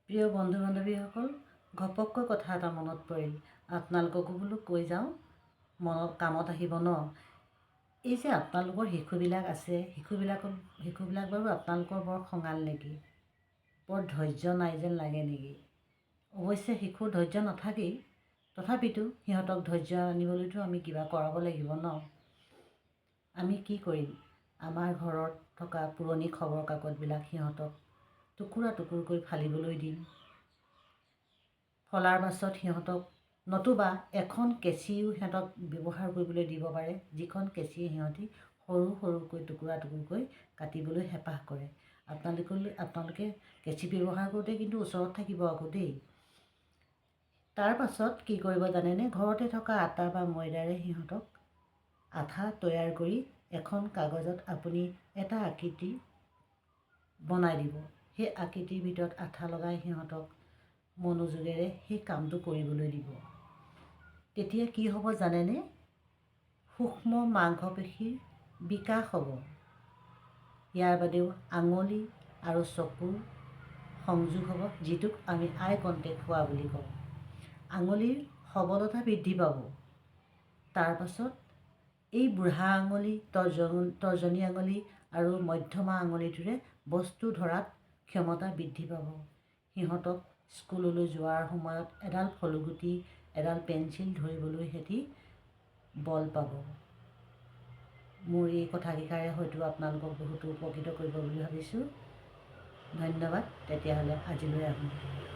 প্ৰিয় বন্ধু বান্ধৱীসকল, ঘপককৈ কথা এটা মনত পৰিল, আপোনালোককো বোলো কৈ যাওঁ, মনত কামত আহিব ন। এই যে আপোনালোকৰ শিশুবিলাক আছে, শিশুবিলাক বাৰু আপোনালোকৰ বৰ খঙাল নেকি? বৰ ধৈৰ্য নাই যেন লাগে নেকি? অৱশ্যে শিশুৰ ধৈৰ্য নাথাকেই, তথাপিতো সিহঁতক ধৈৰ্য আনিবলৈতো আমি কিবা কৰাব লাগিব ন। আমি কি কৰিম? আমাৰ ঘৰত থকা পুৰণি খবৰ কাগজবিলাক সিহঁতক টুকুৰা টুকুৰকৈ ফালিবলৈ দিম। ফলাৰ পাছত সিহঁতক নতুবা এখন কেঁচিও সিহঁতক ব্যৱহাৰ কৰিবলৈ দিব পাৰে, যিখন কেঁচিয়ে সিহঁতি সৰু সৰুকৈ টুকুৰা টুকুৰকৈ কাটিবলৈ হেঁপাহ কৰে। আপোনালোকে কেঁচি ব্যৱহাৰ কৰোঁতে কিন্তু ওচৰত থাকিব আকৌ দেই। তাৰ পাছত কি কৰিব জানেনে? ঘৰতে থকা আটা বা ময়দাৰে সিহঁতক আঠা তৈয়াৰ কৰি এখন কাগজত আপুনি এটা আকৃতি বনাই দিব। সেই আকৃতিৰ ভিতৰত আঠা লগাই সিহঁতক মনোযোগেৰে সেই কামটো কৰিবলৈ দিব। তেতিয়া কি হ'ব জানেনে? সূক্ষ্ম মাংসপেশীৰ বিকাশ হ'ব। ইয়াৰ বাদেও আঙুলি আৰু চকুৰ সংযোগ হ'ব, যিটোক আমি আই কণ্টেক্ট হোৱা বুলি কওঁ। আঙুলিৰ সবলতা বৃদ্ধি পাব। তাৰ পাছত এই বুঢ়া আঙুলি, তৰ্জনী আঙুলি আৰু মধ্যমা আঙুলিটোৰে বস্তু ধৰাত ক্ষমতা বৃদ্ধি পাব। সিহঁতক স্কুললৈ যোৱাৰ সময়ত এডাল ফলুগুটি, এডাল পেঞ্চিল ধৰিবলৈ সিহঁতি বল পাব। মোৰ এই কথাকেইষাৰে হয়তো আপোনালোকক বহুতো উপকৃত কৰিব বুলি ভাবিছোঁ। ধন্যবাদ। তেতিয়াহ'লে আজিলৈ আহোঁ।